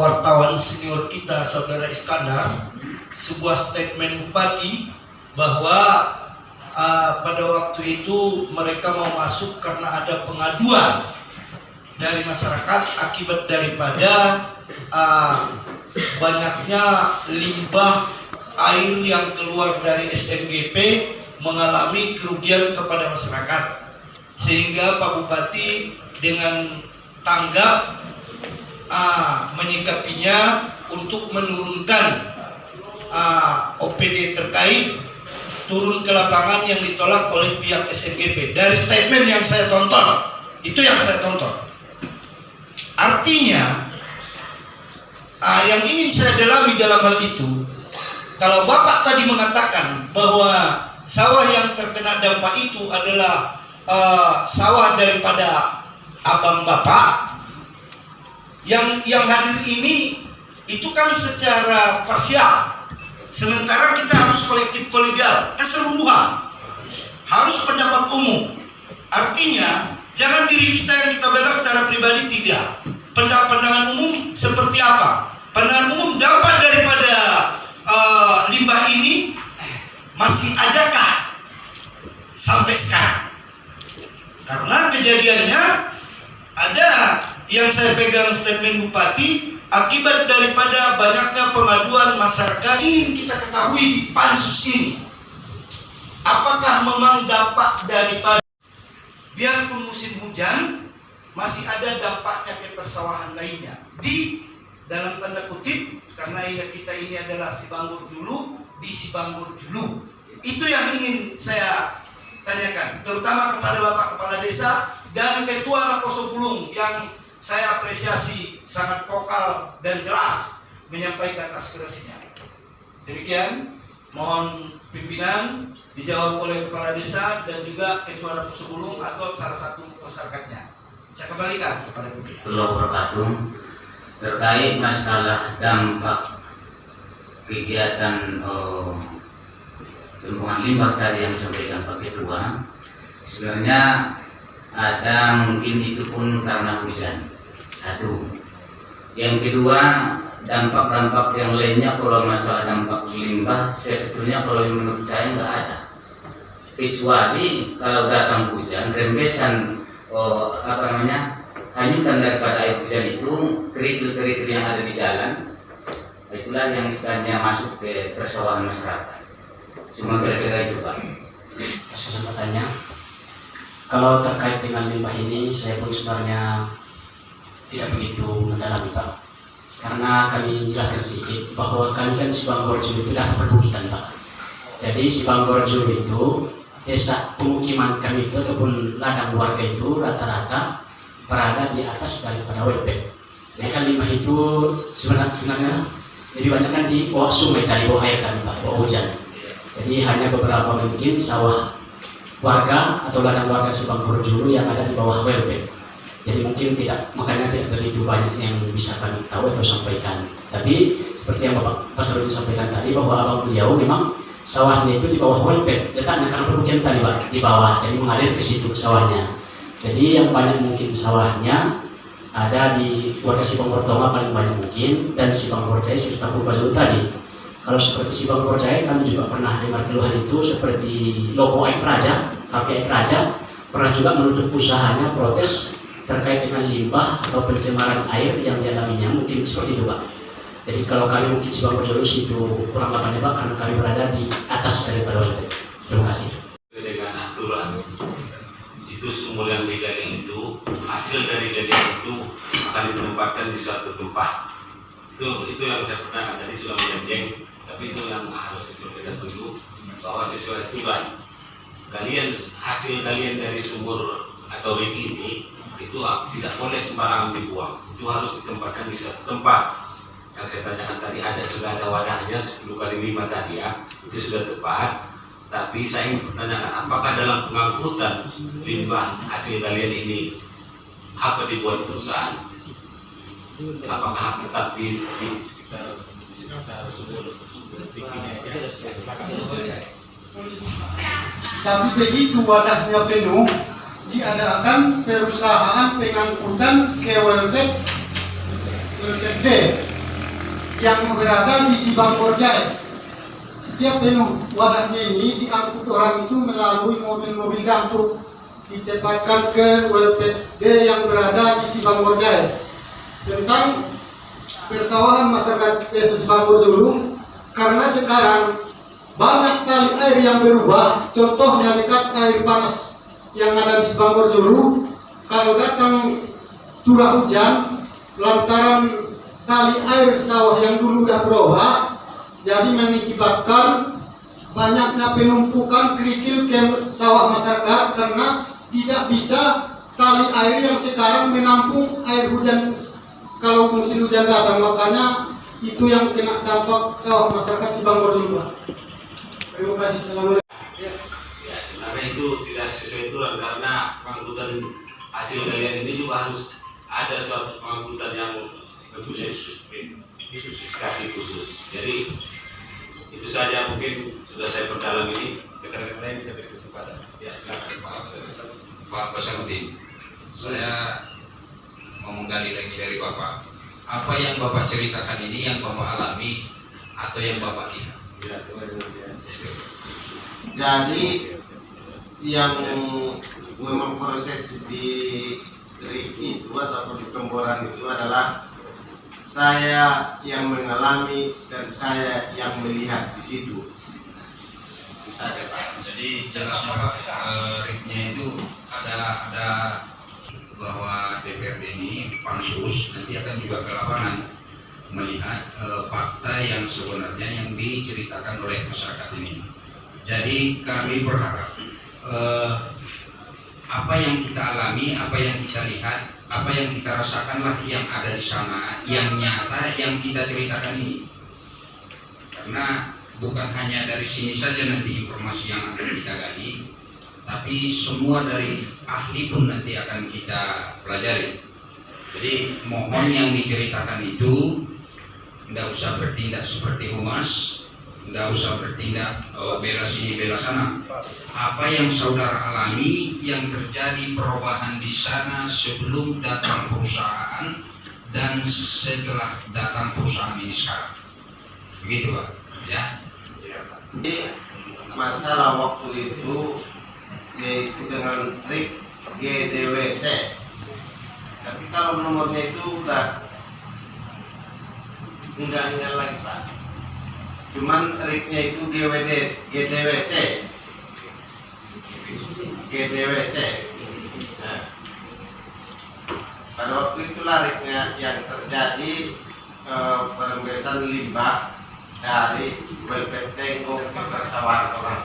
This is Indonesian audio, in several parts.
wartawan senior kita Saudara Iskandar sebuah statement bupati bahwa pada waktu itu mereka mau masuk karena ada pengaduan dari masyarakat akibat daripada banyaknya limbah air yang keluar dari SMGP mengalami kerugian kepada masyarakat, sehingga Pak Bupati dengan tanggap menyikapinya untuk menurunkan OPD terkait turun ke lapangan yang ditolak oleh pihak SMGP. Dari statement yang saya tonton, itu yang saya tonton. Artinya yang ingin saya dalami dalam hal itu, kalau Bapak tadi mengatakan bahwa sawah yang terkena dampak itu adalah sawah daripada abang Bapak, yang hadir ini itu kan secara parsial, sementara kita harus kolektif kolegial, keseluruhan, harus pendapat umum. Artinya jangan diri kita yang kita bela secara pribadi, tidak. Pandangan umum seperti apa? Pandangan umum dampak daripada limbah ini masih adakah sampai sekarang? Karena kejadiannya ada yang saya pegang statement Bupati akibat daripada banyaknya pengaduan masyarakat. Ini kita ketahui di pansus ini, apakah memang dampak daripada biarpun musim hujan masih ada dampaknya ke persawahan lainnya di dalam tanda kutip, karena kita ini adalah Sibanggur dulu, di Sibanggur dulu. Itu yang ingin saya tanyakan, terutama kepada Bapak Kepala Desa dan Ketua Lakoso Bulung yang saya apresiasi sangat vokal dan jelas menyampaikan aspirasinya. Demikian, mohon pimpinan dijawab oleh Kepala Desa dan juga Ketua Lakoso Bulung atau salah satu masyarakatnya. Saya kembalikan kepada pimpinan. Terkait masalah dampak kegiatan pembuangan limbah tadi yang disampaikan Pak Ketua, sebenarnya ada mungkin itu pun karena hujan. Satu. Yang kedua, dampak-dampak yang lainnya kalau masalah dampak limbah sebetulnya kalau menurut saya nggak ada. Kecuali kalau datang hujan, rembesan hanyutan daripada air hujan itu kerikil-kerikil yang ada di jalan, itulah yang istilahnya masuk ke persawahan masyarakat. Cuma kira-kira itu Pak. Kesempatannya, kalau terkait dengan limbah ini saya pun sebenarnya tidak begitu mendalami Pak, karena kami jelaskan sedikit bahwa kami kan Sibanggorjo itu adalah perbukitan Pak. Jadi Sibanggorjo itu desa pemukiman kami itu ataupun ladang warga itu rata-rata berada di atas daripada WP. Jadi kan limbah itu sebenarnya jadi banyak kan di bawah sungai tadi, bawah air tadi Pak, bawah hujan. Jadi hanya beberapa mungkin sawah warga atau ladang warga Sibanggorjo yang ada di bawah WP. Jadi mungkin makanya tidak begitu banyak yang bisa kami tahu atau sampaikan. Tapi seperti yang Bapak Pasrul sampaikan tadi bahwa abang beliau memang sawahnya itu di bawah WP, letaknya karena perbukitan tadi Pak, di bawah, jadi mengalir ke situ sawahnya. Jadi yang banyak mungkin sawahnya ada di warga Sibanggorjo paling banyak mungkin, dan Sibanggorjo serta Purbajo tadi. Kalau seperti Sibanggorjo kami juga pernah dengar keluhan itu seperti logo Aik Raja, kafe Aik Raja pernah juga menutup usahanya protes terkait dengan limbah atau pencemaran air yang dialaminya, mungkin seperti itu Pak. Jadi kalau kami mungkin Sibanggorjo itu kurang lapannya Pak, karena kami berada di atas daripada WP. Terima kasih. Dengan aturan itu sumur yang digali itu, hasil dari galian itu akan ditempatkan di suatu tempat. Itu yang saya pernah tadi sudah menjanjikan, tapi itu yang harus dipertegas dulu bahwa sesuai aturan hasil galian dari sumur atau rig ini itu tidak boleh sembarangan dibuang. Itu harus ditempatkan di suatu tempat. Yang saya tanyakan tadi sudah ada wadahnya 10 kali 5 tadi ya, itu sudah tepat. Tapi saya ingin bertanyakan, apakah dalam pengangkutan limbah hasil galian ini apa dibuat perusahaan? Apakah tetap di tapi begitu wadahnya penuh, diadakan perusahaan pengangkutan ke Welpet D yang berada di Sibangor Jaya. Setiap penuh wadahnya ini diangkut orang itu melalui mobil-mobil dump truck ditempatkan ke Welpet D yang berada di Sibangor Jaya. Tentang persawahan masyarakat desa Sibangor Julung, karena sekarang banyak kali air yang berubah. Contohnya dekat air panas yang ada di Sibangor Julung, kalau datang curah hujan lantaran tali air sawah yang dulu udah berubah, jadi mengakibatkan banyaknya penumpukan kerikil ke sawah masyarakat karena tidak bisa tali air yang sekarang menampung air hujan kalau musim hujan datang. Makanya itu yang kena dampak sawah masyarakat Sibangor Julung. Terima kasih. Assalamualaikum. Ya, sebenarnya itu tidak sesuai aturan karena pengangkutan hasil galian ini juga harus ada suatu pengangkutan yang khusus, spesifikasi khusus. Jadi itu saja mungkin sudah saya perdalam ini. Rekan-rekan lain bisa beri kesempatan. Ya, silakan Pak Basaruddin. Saya mau menggali lagi dari Bapak. Apa yang Bapak ceritakan ini yang Bapak alami atau yang Bapak lihat? Jadi yang memang proses di rig itu ataupun di pemboran itu adalah saya yang mengalami dan saya yang melihat di situ. Itu saja, Pak. Jadi jelasnya Pak, rignya itu ada bahwa DPRD ini pansus nanti akan juga ke lapangan melihat fakta yang sebenarnya yang diceritakan oleh masyarakat ini. Jadi kami berharap apa yang kita alami, apa yang kita lihat, apa yang kita rasakanlah yang ada di sana, yang nyata, yang kita ceritakan ini. Karena bukan hanya dari sini saja nanti informasi yang akan kita gali, tapi semua dari ahli pun nanti akan kita pelajari. Jadi mohon yang diceritakan itu tidak usah bertindak seperti humas, tidak usah bertindak bela sini bela sana. Apa yang saudara alami yang terjadi perubahan di sana sebelum datang perusahaan dan setelah datang perusahaan ini sekarang. Begitu Pak, ya. Jadi masalah waktu itu yaitu dengan trik GDWC. Tapi kalau nomornya itu udah enggak ingat lagi, Pak. Cuman triknya itu GDWC. Nah, pada waktu itulah triknya yang terjadi perembesan limbah dari Welpet Tengkok ke persawahan orang.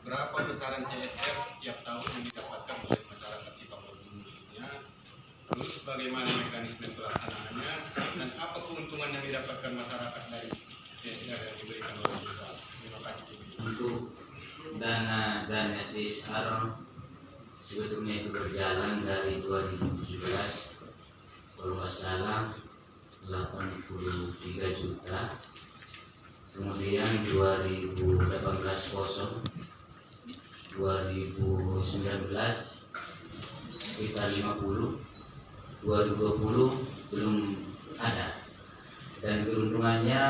Berapa besaran CSR setiap tahun yang didapatkan oleh masyarakat Sibangor Julungnya, terus bagaimana mekanisme pelaksanaannya, dan apa keuntungan yang didapatkan masyarakat dari CSR yang diberikan oleh perusahaan. Terima kasih. Untuk dana CSR sebetulnya itu berjalan dari 2017, kalau nggak salah 83 juta, kemudian 2018 kosong, 2019 sekitar 50, 2020 belum ada. Dan keuntungannya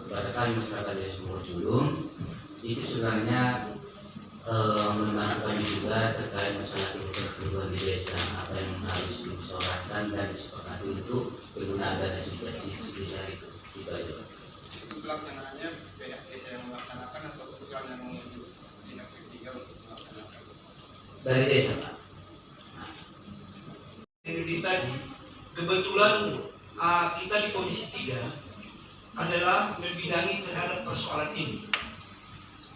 pada kami masyarakat desa Sibangor Julung itu sebenarnya mengenai juga terkait masalah kebutuhan di desa, apa yang harus dimusyawarahkan dan disepakati untuk penggunaan dana subsidi sebesar itu. Itu aja. Pelaksanaannya pihak desa yang melaksanakan atau perusahaan yang menunjuk pihak ketiga untuk melaksanakan? Dari desa, Pak. Ini tadi kebetulan kita di Komisi 3 adalah membidangi terhadap persoalan ini.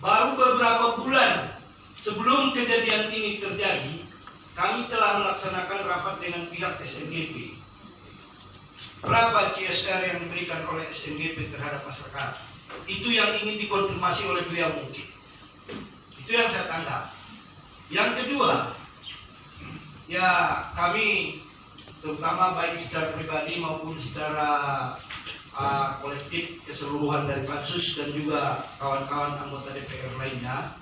Baru beberapa bulan sebelum kejadian ini terjadi, kami telah melaksanakan rapat dengan pihak SNGP. Berapa CSR yang diberikan oleh SNGP terhadap masyarakat? Itu yang ingin dikonfirmasi oleh beliau mungkin. Itu yang saya tangkap. Yang kedua, ya kami terutama baik secara pribadi maupun secara kolektif keseluruhan dari Pansus dan juga kawan-kawan anggota DPR lainnya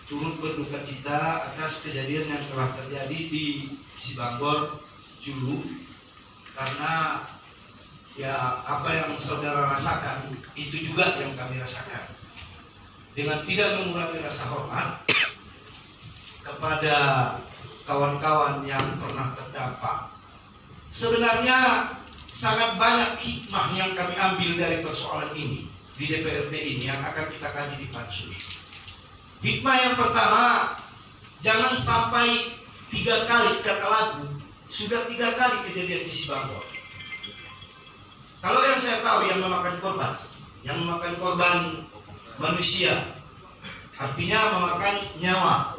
turut berduka cita atas kejadian yang telah terjadi di Sibanggor Julu, karena ya apa yang saudara rasakan itu juga yang kami rasakan. Dengan tidak mengurangi rasa hormat kepada kawan-kawan yang pernah terdampak, sebenarnya sangat banyak hikmah yang kami ambil dari persoalan ini di DPRD ini yang akan kita kaji di Pansus. Hikmah yang pertama, jangan sampai 3 kali kata lagu, sudah 3 kali kejadian di Sibanggor. Kalau yang saya tahu yang memakan korban manusia, artinya memakan nyawa.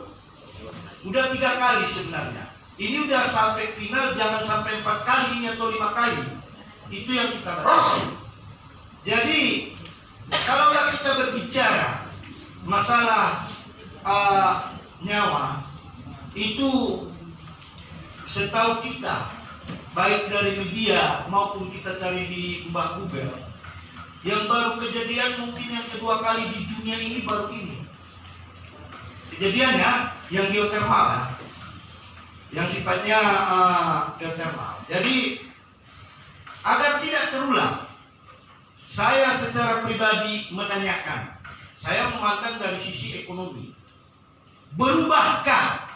Udah 3 kali sebenarnya. Ini udah sampai final, jangan sampai 4 kali ini atau 5 kali. Itu yang kita batasi. Jadi kalau kita berbicara masalah nyawa, itu setahu kita, baik dari media maupun kita cari di Mbah Google, yang baru kejadian mungkin yang kedua kali di dunia ini baru ini. Kejadiannya yang geotermal, yang sifatnya geotermal. Jadi agar tidak terulang, saya secara pribadi menanyakan, saya memandang dari sisi ekonomi, berubahkah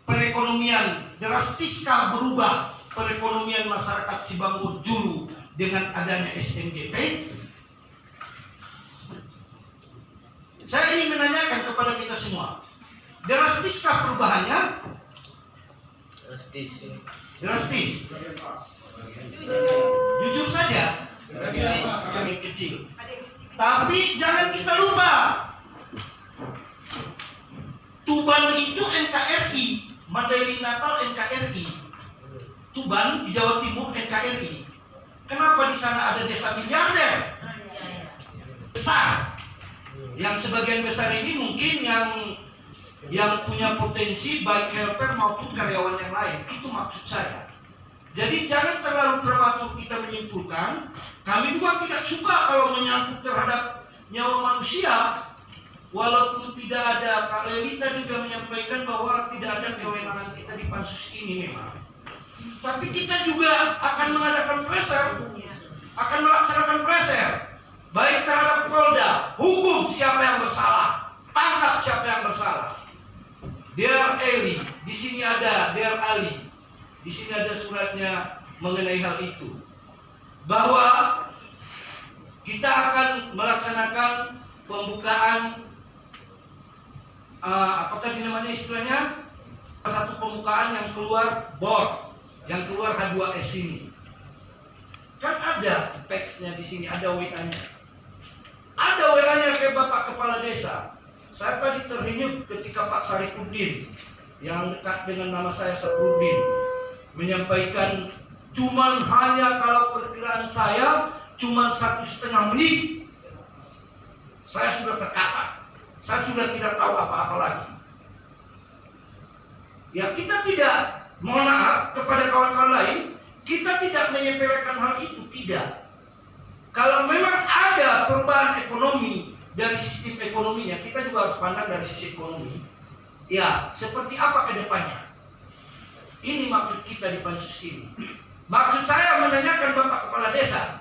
perekonomian, drastiskah berubah perekonomian masyarakat Sibanggor Julu dengan adanya SMGP? Saya ingin menanyakan kepada kita semua, drastiskah perubahannya? Drastis. Jujur saja, kecil. Tapi jangan kita lupa, Tuban itu NKRI, Mandailing Natal NKRI. Tuban di Jawa Timur NKRI. Kenapa di sana ada desa miliarder besar? Yang sebagian besar ini mungkin yang punya potensi baik helper maupun karyawan yang lain. Itu maksud saya. Jadi jangan terlalu prematur kita menyimpulkan. Kami juga tidak suka kalau menyangkut terhadap nyawa manusia. Walaupun tidak ada, Kak Lelita juga menyampaikan bahwa tidak ada kewenangan kita di Pansus ini memang. Tapi kita juga akan mengadakan pressure, akan melaksanakan pressure, baik terhadap Polda, hukum siapa yang bersalah, tangkap siapa yang bersalah. Dear Eli, di sini ada Dear Ali, di sini ada suratnya mengenai hal itu, bahwa kita akan melaksanakan pembukaan apa tadi namanya istilahnya, satu pembukaan yang keluar board, yang keluar H2S ini. Kan ada teksnya di sini, ada WA-nya. Ada WA-nya ke Bapak Kepala Desa. Saya tadi terhenyuk ketika Pak Saripudin yang dekat dengan nama saya Saripudin menyampaikan, cuman hanya kalau perkiraan saya cuman 1,5 menit saya sudah terkapar. Saya sudah tidak tahu apa-apa lagi. Ya kita tidak, mohon maaf kepada kawan-kawan lain, kita tidak menyepelekan hal itu, tidak. Kalau memang ada perubahan ekonomi dari sistem ekonominya, kita juga harus pandang dari sisi ekonomi. Ya, seperti apa ke depannya? Ini maksud kita di Pansus ini. Maksud saya menanyakan Bapak Kepala Desa,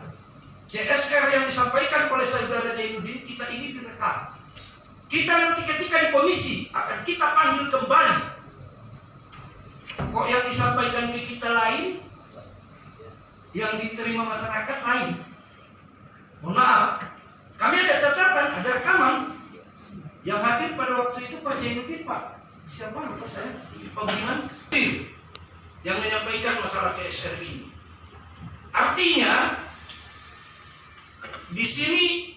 CSR yang disampaikan oleh Saudara Jainuddin, kita ini direkam. Kita nanti ketika di komisi akan kita panggil kembali. Kok yang disampaikan ke kita lain, yang diterima masyarakat lain? Mohon maaf, kami ada catatan, ada rekaman. Yang hadir pada waktu itu Pak Jainuddin, Pak siapa lupa saya, pemilihan yang menyampaikan masalah CSR ini. Artinya di sini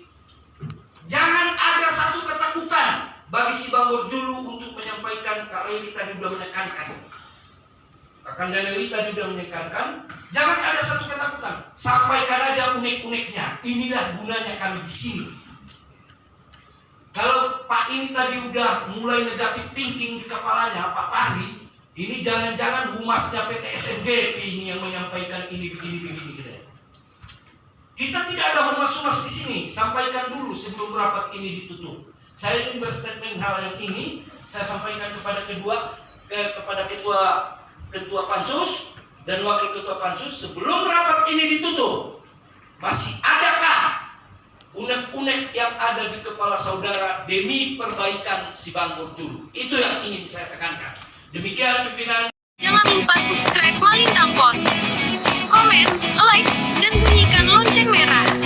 jangan ada satu ketakutan bagi Sibanggor Julu untuk menyampaikan. Kak Leli tadi sudah menekankan, Kak Leli tadi sudah menekankan, jangan ada satu ketakutan. Sampaikan aja unek-uneknya. Inilah gunanya kami di sini. Kalau Pak ini tadi udah mulai negatif thinking di kepalanya, Pak Fahri, ini jangan-jangan humasnya PT SMGP ini yang menyampaikan ini begini gitu. Kita tidak ada humas-humas di sini. Sampaikan dulu sebelum rapat ini ditutup. Saya ingin berstatement hal yang ini. Saya sampaikan kepada ketua Pansus dan wakil ketua Pansus sebelum rapat ini ditutup. Masih adakah unek-unek yang ada di kepala saudara demi perbaikan si Bangor Julu? Itu yang ingin saya tekankan. Demikian pimpinan. Jangan lupa subscribe Malintang Pos, komen, like,